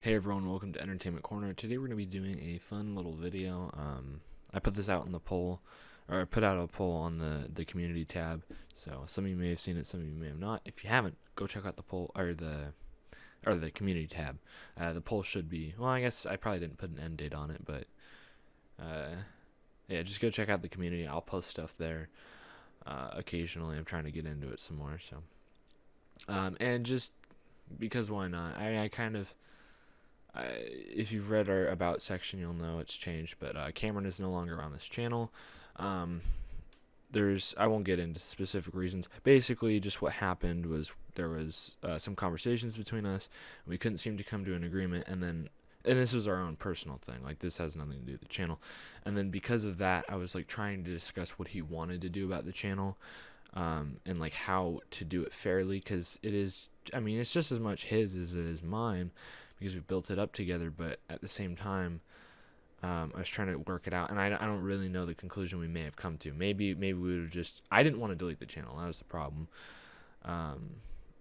Hey everyone, welcome to Entertainment Corner. Today we're going to be doing a fun little video. I put this out in the poll, or I put out a poll on the community tab. So some of you may have seen it, some of you may have not. If you haven't, go check out the poll or the community tab. The poll should be, well, I guess I probably didn't put an end date on it, but yeah, just go check out the community. I'll post stuff there occasionally. I'm trying to get into it some more, so and just because why not? I kind of. If you've read our about section, you'll know it's changed. But Cameron is no longer on this channel. I won't get into specific reasons. Basically, just what happened was there was some conversations between us. We couldn't seem to come to an agreement, and this was our own personal thing. Like, this has nothing to do with the channel. And then because of that, I was like trying to discuss what he wanted to do about the channel, and like how to do it fairly, because it is. I mean, it's just as much his as it is mine, because we built it up together, but at the same time, I was trying to work it out, and I don't really know the conclusion we may have come to. Maybe we would have just. I didn't want to delete the channel. That was the problem.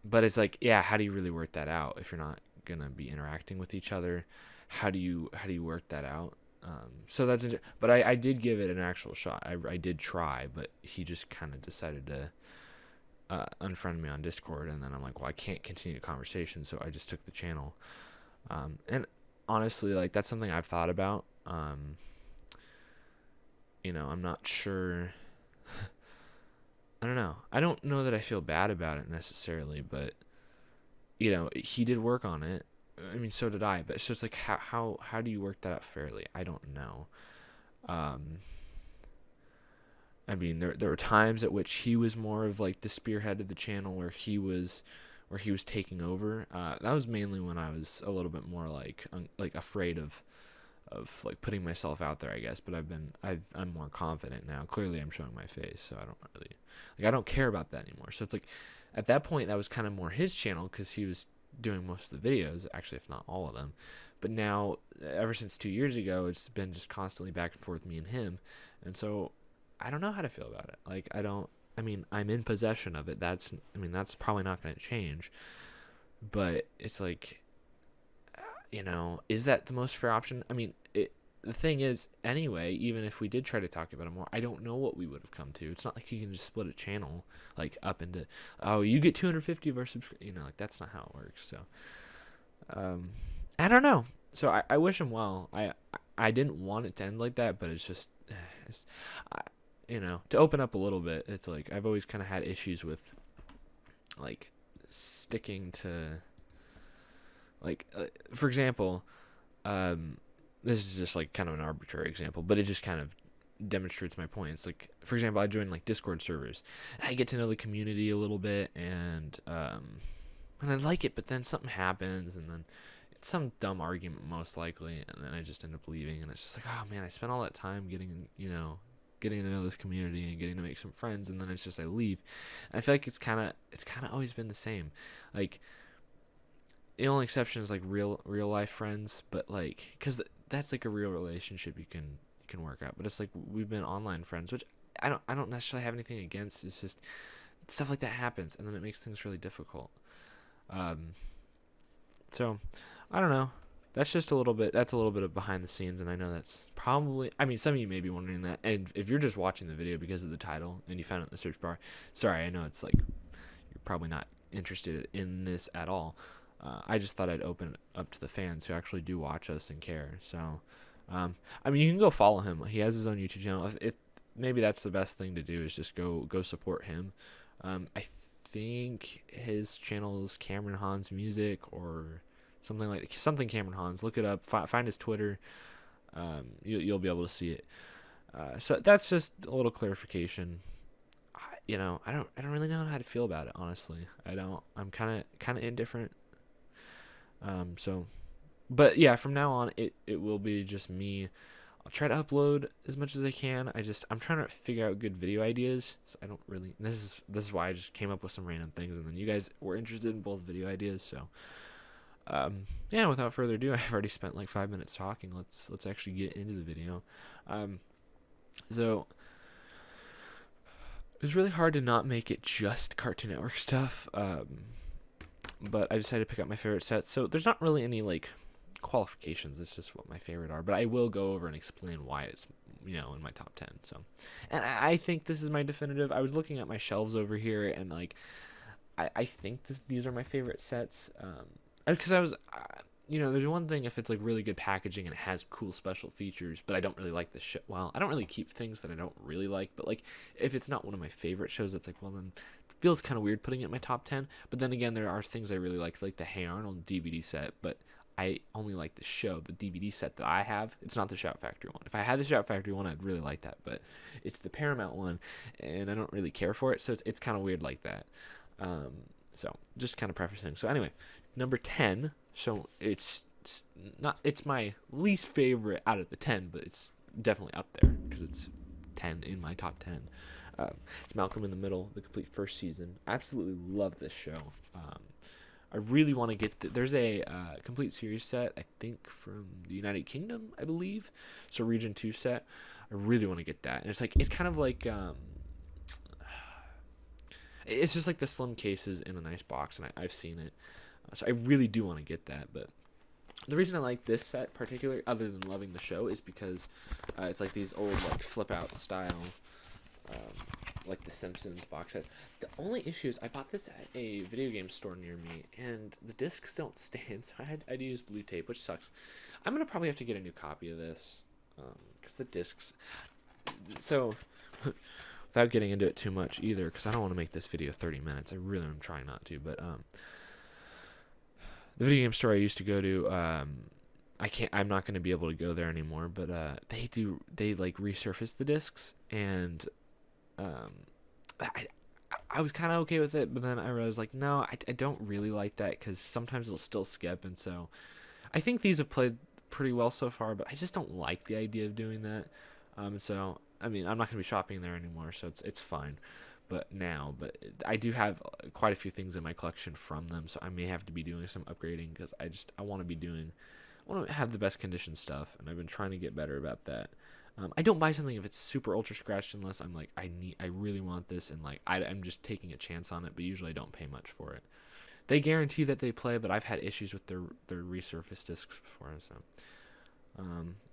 But it's like, yeah, how do you really work that out if you're not gonna be interacting with each other? How do you work that out? So that's. But I did give it an actual shot. I did try, but he just kind of decided to unfriend me on Discord, and then I'm like, well, I can't continue the conversation, so I just took the channel. And honestly, like, that's something I've thought about. I'm not sure. I don't know. I don't know that I feel bad about it necessarily, but he did work on it. I mean, so did I. But it's just like, how do you work that out fairly? I don't know. I mean, there were times at which he was more of like the spearhead of the channel, where he was taking over. That was mainly when I was a little bit more like afraid of like putting myself out there, I guess. But I'm more confident now. Clearly, I'm showing my face, so I don't care about that anymore. So it's like, at that point, that was kind of more his channel, because he was doing most of the videos, actually, if not all of them. But now, ever since 2 years ago, it's been just constantly back and forth, me and him, and so I don't know how to feel about it. Like, I mean, I'm in possession of it. That's probably not going to change. But it's like, is that the most fair option? I mean, the thing is, anyway, even if we did try to talk about it more, I don't know what we would have come to. It's not like you can just split a channel, like, up into, oh, you get 250 of our subscribers. Like, that's not how it works. So, I don't know. So I wish him well. I didn't want it to end like that, but it's just, to open up a little bit, it's like, I've always kind of had issues with, like, sticking to, like, for example, this is just like kind of an arbitrary example, but it just kind of demonstrates my point. It's like, for example, I joined like Discord servers. I get to know the community a little bit, and I like it, but then something happens, and then it's some dumb argument most likely, and then I just end up leaving, and it's just like, oh man, I spent all that time getting to know this community and getting to make some friends, and then it's just I leave. And I feel like it's kind of always been the same. Like, the only exception is like real life friends, but like, because that's like a real relationship you can work out. But it's like, we've been online friends, which I don't necessarily have anything against. It's just stuff like that happens, and then it makes things really difficult. So I don't know. That's a little bit of behind the scenes, and I know that's probably, I mean, some of you may be wondering that, and if you're just watching the video because of the title and you found it in the search bar, sorry, I know it's like, you're probably not interested in this at all. I just thought I'd open it up to the fans who actually do watch us and care. So, I mean, you can go follow him. He has his own YouTube channel. If maybe that's the best thing to do, is just go support him. I think his channel is Cameron Hans Music, or something Cameron Hans. Look it up. Find his Twitter. You'll be able to see it. So that's just a little clarification. I don't really know how to feel about it, honestly. I'm kind of indifferent. But yeah, from now on, it will be just me. I'll try to upload as much as I can. I'm trying to figure out good video ideas. So I don't really. This is why I just came up with some random things, and then you guys were interested in both video ideas. So, yeah. Without further ado, I've already spent like 5 minutes talking. Let's actually get into the video. So it was really hard to not make it just Cartoon Network stuff. But I decided to pick up my favorite sets. So there's not really any like qualifications. It's just what my favorite are. But I will go over and explain why it's, in my top 10. So, and I think this is my definitive. I was looking at my shelves over here, and like, I think these are my favorite sets. Because I was, there's one thing if it's like really good packaging and it has cool special features, but I don't really like the show. Well, I don't really keep things that I don't really like, but like if it's not one of my favorite shows, it's like, well, then it feels kind of weird putting it in my top 10. But then again, there are things I really like the Hey Arnold DVD set, but I only like the show, the DVD set that I have. It's not the Shout Factory one. If I had the Shout Factory one, I'd really like that, but it's the Paramount one, and I don't really care for it, so it's kind of weird like that. So just kind of prefacing. So anyway, number 10. So it's my least favorite out of the 10, but it's definitely up there because it's 10 in my top 10. It's Malcolm in the Middle, the complete first season. Absolutely love this show. I really want to get there's a complete series set, I think from the United Kingdom, I believe. So Region 2 set. I really want to get that. And it's kind of like it's just like the slim cases in a nice box, and I've seen it. So I really do want to get that, but the reason I like this set particularly, other than loving the show, is because it's like these old like flip out style, like the Simpsons box set. The only issue is I bought this at a video game store near me, and the discs don't stand, so I had to use blue tape, which sucks. I'm gonna probably have to get a new copy of this because the discs. So without getting into it too much either, because I don't want to make this video 30 minutes. I really am trying not to, but the video game store I used to go to, I'm not going to be able to go there anymore, but they like resurface the discs, and I was kind of okay with it, but then I realized like, no, I don't really like that, because sometimes it'll still skip, and so I think these have played pretty well so far, but I just don't like the idea of doing that. So I mean, I'm not going to be shopping there anymore, so it's fine. But I do have quite a few things in my collection from them, so I may have to be doing some upgrading, because I want to have the best condition stuff, and I've been trying to get better about that. I don't buy something if it's super ultra scratched unless I'm like, I really want this, and like I'm just taking a chance on it, but usually I don't pay much for it. They guarantee that they play, but I've had issues with their resurfaced discs before, so.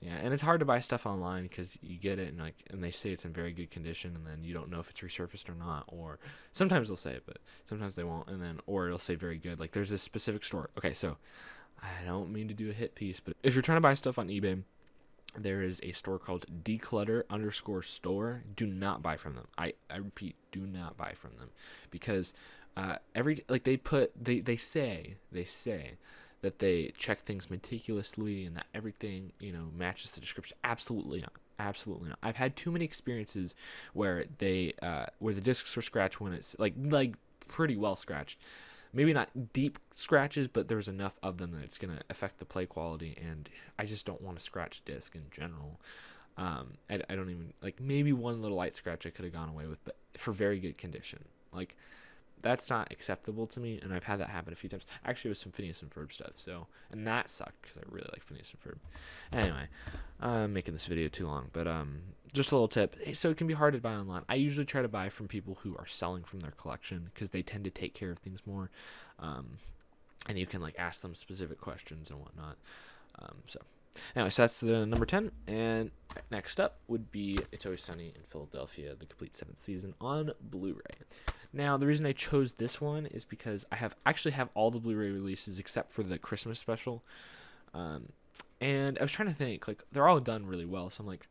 Yeah, and it's hard to buy stuff online because you get it and they say it's in very good condition, and then you don't know if it's resurfaced or not, or sometimes they'll say it, but sometimes they won't, or it'll say very good. Like there's this specific store. Okay, so I don't mean to do a hit piece, but if you're trying to buy stuff on eBay, there is a store called declutter_store. Do not buy from them. I repeat, do not buy from them, because they say that they check things meticulously and that everything, matches the description. Absolutely not. Absolutely not. I've had too many experiences where where the discs were scratched when it's like pretty well scratched. Maybe not deep scratches, but there's enough of them that it's going to affect the play quality, and I just don't want to scratch disc in general. I don't even, like, maybe one little light scratch I could have gone away with, but for very good condition. Like, that's not acceptable to me, and I've had that happen a few times. Actually, with some Phineas and Ferb stuff, and that sucked because I really like Phineas and Ferb. Anyway, I'm making this video too long, but just a little tip. So it can be hard to buy online. I usually try to buy from people who are selling from their collection, because they tend to take care of things more, and you can like ask them specific questions and whatnot. So that's the number 10, and next up would be It's Always Sunny in Philadelphia, the complete 7th season on Blu-ray. Now, the reason I chose this one is because I actually have all the Blu-ray releases except for the Christmas special, and I was trying to think, like, they're all done really well, so I'm like,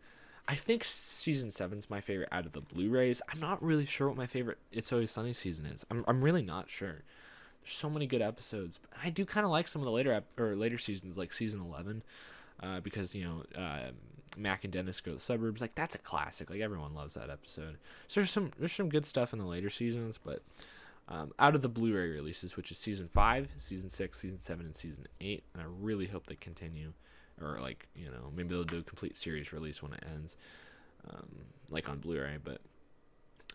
I think season 7's my favorite out of the Blu-rays. I'm not really sure what my favorite It's Always Sunny season is. I'm really not sure. There's so many good episodes, but I do kind of like some of the later seasons, like season 11. Because Mac and Dennis go to the suburbs, like that's a classic, like everyone loves that episode. So there's some good stuff in the later seasons, but out of the Blu-ray releases, which is season 5, season 6, season 7, and season 8, and I really hope they continue, or like maybe they'll do a complete series release when it ends, like on Blu-ray. But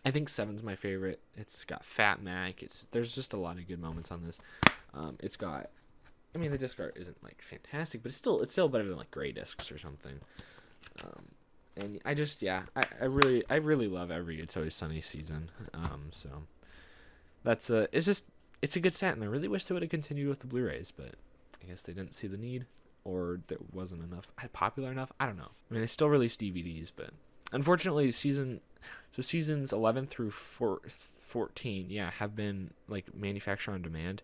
I think 7's my favorite. It's got Fat Mac. There's just a lot of good moments on this. It's got, I mean, the disc art isn't like fantastic, but it's still better than like gray discs or something. And I just, I really love every It's Always Sunny season. So that's it's a good set, and I really wish they would have continued with the Blu-rays, but I guess they didn't see the need. or there wasn't enough popular enough. I don't know. I mean, they still release DVDs, but unfortunately, seasons 11 through 14, yeah, have been like manufactured on demand.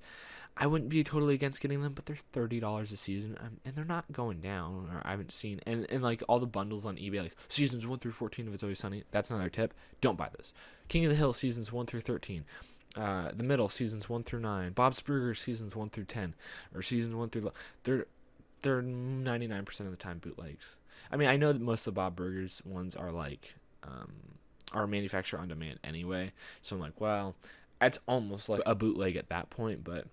I wouldn't be totally against getting them, but they're $30 a season, and they're not going down. Or I haven't seen, and like all the bundles on eBay, like seasons 1 through 14 of It's Always Sunny. That's another tip. Don't buy those. King of the Hill seasons 1 through 13. The Middle seasons 1 through 9. Bob's Burgers seasons 1 through 10, or seasons 1 through. They're 99% of the time bootlegs. I mean, I know that most of the Bob Burgers ones are like are manufactured on demand anyway, so I'm like, well, it's almost like a bootleg at that point, but.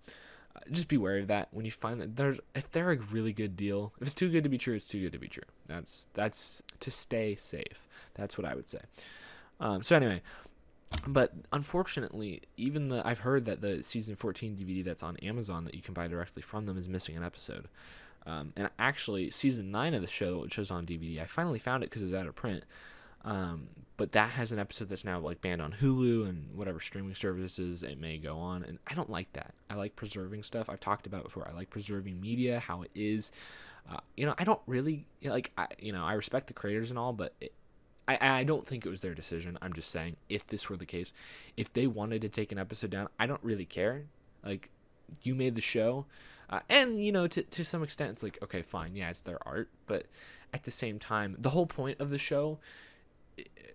Just be wary of that when you find that if they're a really good deal, if it's too good to be true, it's too good to be true. That's to stay safe. That's what I would say. So anyway, but unfortunately, I've heard that the season 14 DVD that's on Amazon that you can buy directly from them is missing an episode. And actually, season 9 of the show, which was on DVD, I finally found it because it was out of print. But that has an episode that's now like banned on Hulu and whatever streaming services it may go on, and I don't like that. I like preserving stuff. I've talked about it before. I like preserving media how it is. I don't really I respect the creators and all, but I don't think it was their decision. I'm just saying, if this were the case, if they wanted to take an episode down, I don't really care. Like, you made the show, and to some extent, it's like, okay, fine, yeah, it's their art, but at the same time, the whole point of the show.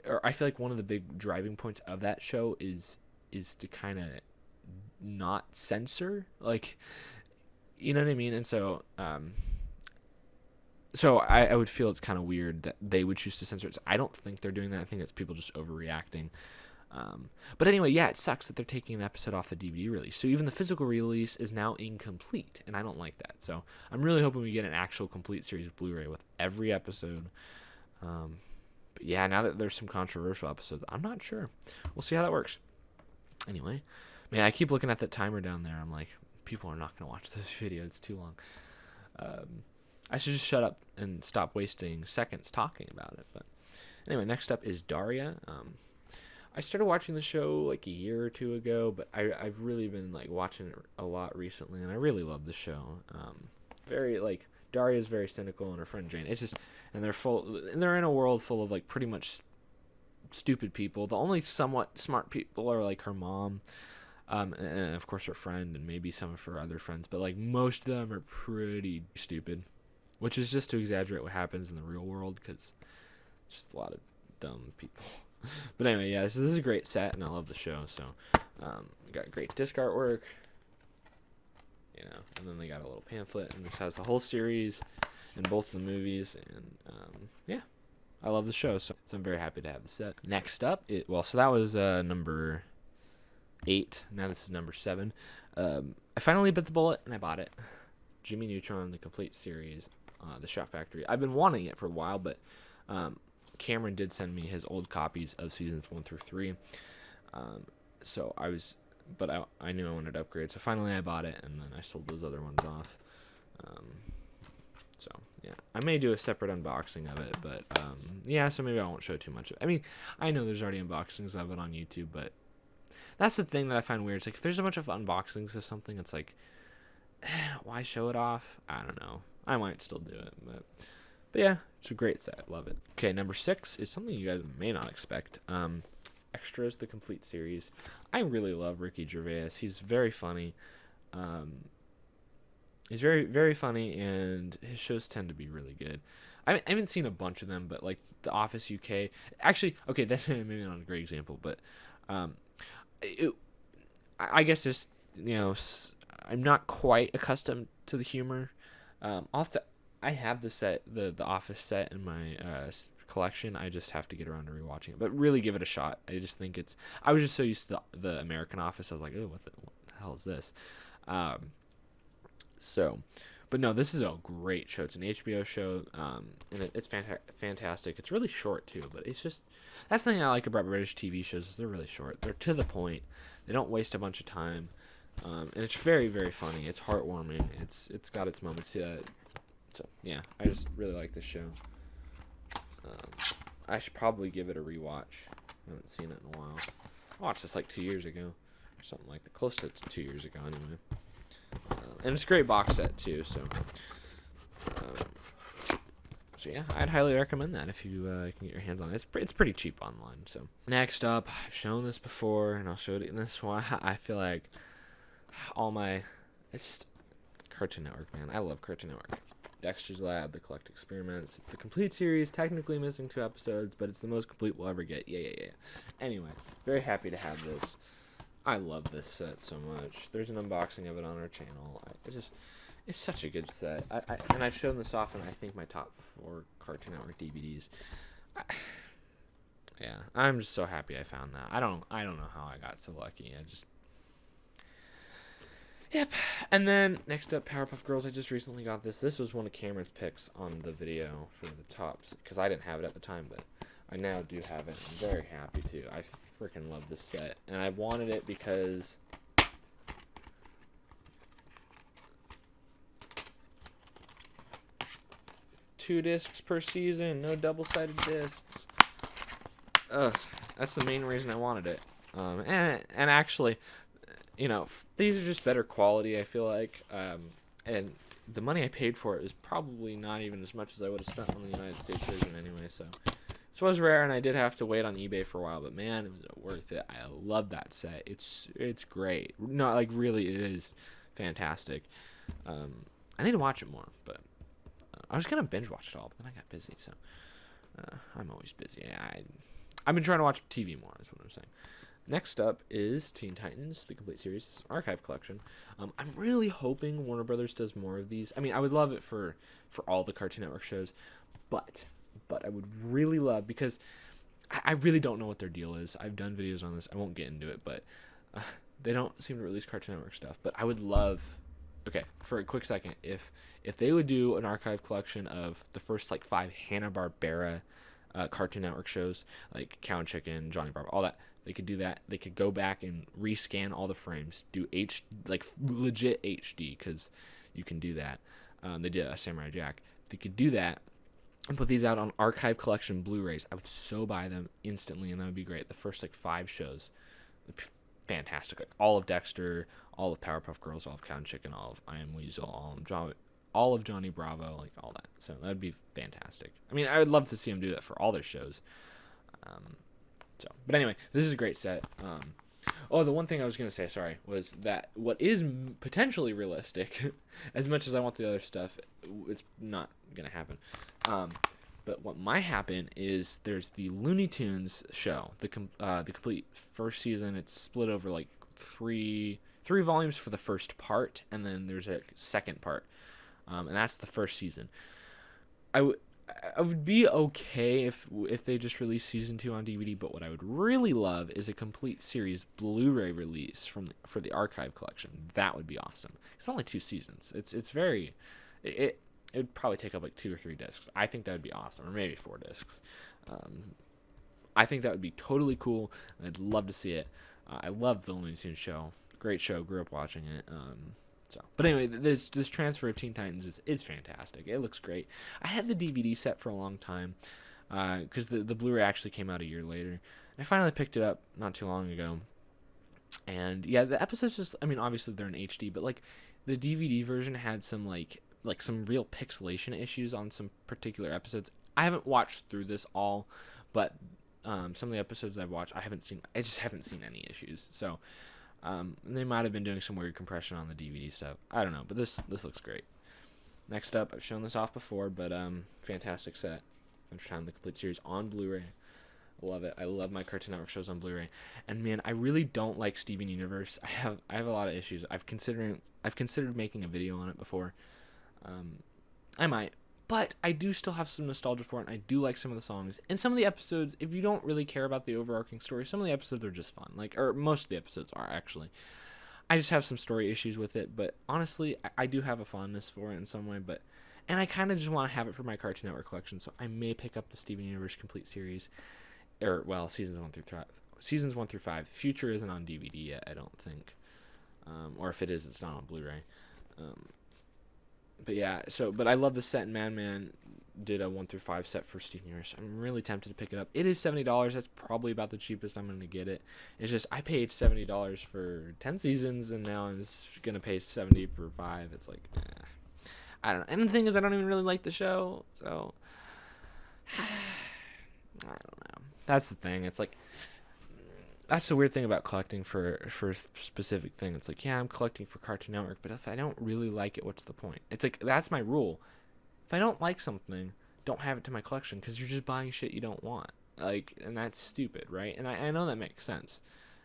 Or I feel like one of the big driving points of that show is to kind of not censor, like, you know what I mean? And so I would feel it's kind of weird that they would choose to censor it. So I don't think they're doing that. I think it's people just overreacting. But anyway, yeah, it sucks that they're taking an episode off the DVD release. So even the physical release is now incomplete, and I don't like that. So I'm really hoping we get an actual complete series of Blu-ray with every episode. But yeah, now that there's some controversial episodes, I'm not sure. We'll see how that works. Anyway, man, I keep looking at that timer down there. I'm like, people are not going to watch this video. It's too long. I should just shut up and stop wasting seconds talking about it. But anyway, next up is Daria. I started watching the show like a year or two ago, but I've really been like watching it a lot recently, and I really love the show. Very like Daria's very cynical, and her friend Jane. It's just, and they're in a world full of like pretty much stupid people. The only somewhat smart people are like her mom, and of course her friend, and maybe some of her other friends. But like most of them are pretty stupid, which is just to exaggerate what happens in the real world, because just a lot of dumb people. But anyway, yeah, so this is a great set, and I love the show. So we got great disc artwork, and then they got a little pamphlet, and this has the whole series and both the movies, and yeah, I love the show, so I'm very happy to have the set. Next up, so that was number 8. Now this is number 7. I finally bit the bullet, and I bought it. Jimmy Neutron, the complete series, the Shout Factory. I've been wanting it for a while, but Cameron did send me his old copies of seasons 1 through 3. So I knew I wanted to upgrade, so finally I bought it, and then I sold those other ones off. So yeah, I may do a separate unboxing of it, but yeah, so maybe I won't show too much. I mean, I know there's already unboxings of it on YouTube, but that's the thing that I find weird. It's like, if there's a bunch of unboxings of something, it's like, why show it off? I don't know. I might still do it, but yeah, it's a great set. Love it. Okay, number 6 is something you guys may not expect. Extras, the complete series. I really love Ricky Gervais. He's very funny. He's very, very funny, and his shows tend to be really good. I haven't seen a bunch of them, but like The Office UK. Actually, okay, that's maybe not a great example, but I guess just, I'm not quite accustomed to the humor. I have the set, the Office set in my collection. I just have to get around to rewatching it, but really give it a shot. I just think I was just so used to the American Office. I was like, oh, what the hell is this? But no, this is a great show. It's an HBO show, and it's fantastic. It's really short too, but it's just, that's the thing I like about British TV shows, is they're really short. They're to the point. They don't waste a bunch of time, and it's very, very funny. It's heartwarming. It's got its moments. So yeah, I just really like this show. I should probably give it a rewatch. I haven't seen it in a while. I watched this like 2 years ago, or something like that. Close to 2 years ago, anyway. And it's a great box set too. So So yeah, I'd highly recommend that if you can get your hands on it. It's pretty cheap online. So next up, I've shown this before, and I'll show it in this one. I feel like it's just Cartoon Network, man. I love Cartoon Network. Dexter's Lab, The Collect Experiments. It's the complete series, technically missing 2 episodes, but it's the most complete we'll ever get. Yeah. Anyway, very happy to have this. I love this set so much. There's an unboxing of it on our channel. It's such a good set. And I've shown this off in, I think, my top 4 Cartoon Network DVDs. Yeah, I'm just so happy I found that. I don't know how I got so lucky. Yep. And then next up, Powerpuff Girls. I just recently got this. This was one of Cameron's picks on the video for the tops, because I didn't have it at the time, but I now do have it. I'm very happy to. I freaking love this set, and I wanted it because 2 discs per season, no double-sided discs. That's the main reason I wanted it. And actually, these are just better quality, I feel like. And the money I paid for it is probably not even as much as I would have spent on the United States version anyway. So this was rare, and I did have to wait on eBay for a while. But man, it was worth it. I love that set. It's great. No, like really, it is fantastic. I need to watch it more, but I was gonna binge watch it all, but then I got busy. So I'm always busy. I've been trying to watch TV more. Is what I'm saying. Next up is Teen Titans, the complete series, archive collection. I'm really hoping Warner Brothers does more of these. I mean, I would love it for all the Cartoon Network shows, but I would really love, because I really don't know what their deal is. I've done videos on this. I won't get into it, but they don't seem to release Cartoon Network stuff. But I would love, okay, for a quick second, if they would do an archive collection of the first 5 Hanna-Barbera Cartoon Network shows, like Cow and Chicken, Johnny Bravo, all that. They could do that. They could go back and rescan all the frames, do legit HD, because you can do that. They did a Samurai Jack. They could do that and put these out on archive collection Blu-rays. I would so buy them instantly, and that would be great. The first 5 shows, fantastic. All of Dexter, all of Powerpuff Girls, all of Cow and Chicken, all of I Am Weasel, all of Johnny Bravo, all that. So that would be fantastic. I mean, I would love to see them do that for all their shows. But anyway, this is a great set. The one thing I was going to say, sorry, was that what is potentially realistic, as much as I want the other stuff, it's not going to happen. But what might happen is there's the Looney Tunes show, the complete first season. It's split over 3 volumes for the first part, and then there's a second part, and that's the first season. I would be okay if they just released season 2 on DVD, but what I would really love is a complete series Blu-ray release for the archive collection. That would be awesome. It's only 2 seasons. It would probably take up 2 or 3 discs. I think that would be awesome, or maybe 4 discs. I think that would be totally cool, and I'd love to see it. I love the Looney Tunes show. Great show. Grew up watching it. But anyway, this transfer of Teen Titans is fantastic. It looks great. I had the DVD set for a long time, because the Blu-ray actually came out a year later. I finally picked it up not too long ago. And yeah, the episodes just, I mean, obviously they're in HD, but the DVD version had some some real pixelation issues on some particular episodes. I haven't watched through this all, but some of the episodes I've watched, I just haven't seen any issues. So they might have been doing some weird compression on the DVD stuff. I don't know, but this looks great. Next up, I've shown this off before, but fantastic set. Adventure Time, the complete series on Blu-ray. Love it. I love my Cartoon Network shows on Blu-ray. And man, I really don't like Steven Universe. I have a lot of issues. I've considered making a video on it before. I might, but I do still have some nostalgia for it. And I do like some of the songs and some of the episodes. If you don't really care about the overarching story, some of the episodes are just fun. Or most of the episodes are actually. I just have some story issues with it, but honestly, I do have a fondness for it in some way. And I kind of just want to have it for my Cartoon Network collection, so I may pick up the Steven Universe complete series, seasons 1 through 5. Future isn't on DVD yet, I don't think, or if it is, it's not on Blu-ray. But yeah, but I love the set, and Man did a 1 through 5 set for Steven Universe. I'm really tempted to pick it up. It is $70. That's probably about the cheapest I'm going to get it. It's just, I paid $70 for 10 seasons, and now I'm just going to pay $70 for 5. It's I don't know. And the thing is, I don't even really like the show, so I don't know. That's the thing. It's like, that's the weird thing about collecting for a specific thing. It's like, yeah, I'm collecting for Cartoon Network, but if I don't really like it, what's the point? It's like, that's my rule. If I don't like something, don't have it to my collection, because you're just buying shit you don't want. Like, and that's stupid, right? And I know that makes sense,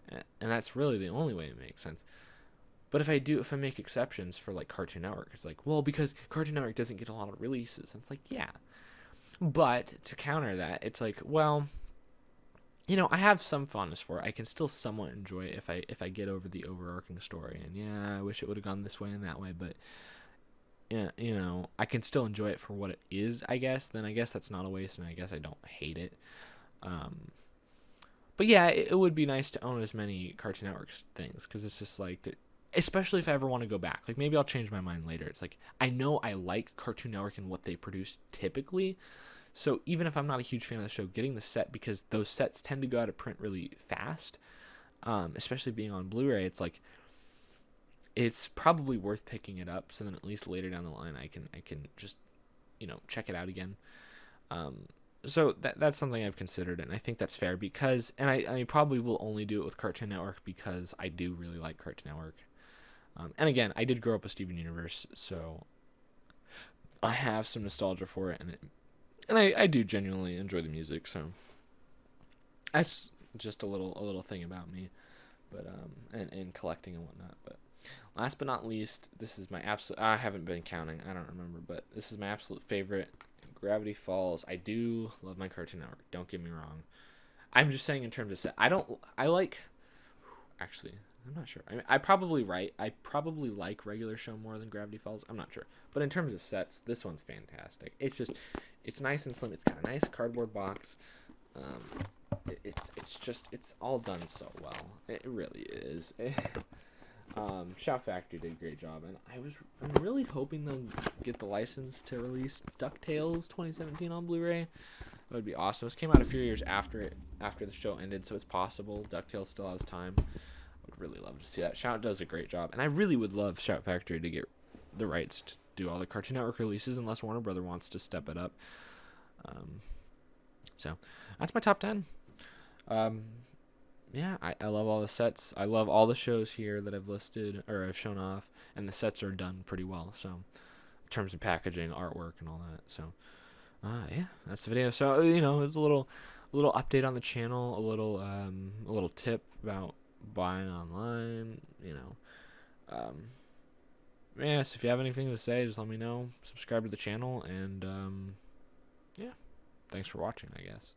and that's really the only way it makes sense. But if I make exceptions for like Cartoon Network, it's like, well, because Cartoon Network doesn't get a lot of releases. And it's like, yeah. But to counter that, it's like, well, I have some fondness for it. I can still somewhat enjoy it if I get over the overarching story. And yeah, I wish it would have gone this way and that way, but yeah, I can still enjoy it for what it is, I guess. Then I guess that's not a waste, and I guess I don't hate it. But yeah, it would be nice to own as many Cartoon Network things, because it's just like, especially if I ever want to go back. Like, maybe I'll change my mind later. It's like, I know I like Cartoon Network and what they produce typically, so even if I'm not a huge fan of the show, getting the set, because those sets tend to go out of print really fast, especially being on Blu-ray, it's like, it's probably worth picking it up, so then at least later down the line I can just check it out again. So that's something I've considered, and I think that's fair, because, and I probably will only do it with Cartoon Network, because I do really like Cartoon Network. And again, I did grow up with Steven Universe, so I have some nostalgia for it, and I do genuinely enjoy the music. So that's just a little thing about me, but and collecting and whatnot. But last but not least, this is my absolute. I haven't been counting. I don't remember, but this is my absolute favorite. Gravity Falls. I do love my Cartoon Network. Don't get me wrong. I'm just saying in terms of set. I like. Actually, I'm not sure. I probably right. I probably like regular show more than Gravity Falls. I'm not sure. But in terms of sets, this one's fantastic. It's nice and slim. It's got a nice cardboard box. It's all done so well. It really is. Shout Factory did a great job, and I'm really hoping they'll get the license to release DuckTales 2017 on Blu-ray. That would be awesome. This came out a few years after the show ended, so it's possible DuckTales still has time. I would really love to see that. Shout does a great job, and I really would love Shout Factory to get the rights to do all the Cartoon Network releases, unless Warner Brother wants to step it up. So that's my top 10. Yeah, I love all the sets. I love all the shows here that I've listed or I've shown off, and the sets are done pretty well. So, in terms of packaging, artwork, and all that. So, yeah, that's the video. So it's a little update on the channel, a little tip about buying online. Yeah. So if you have anything to say, just let me know. Subscribe to the channel, and yeah, thanks for watching, I guess.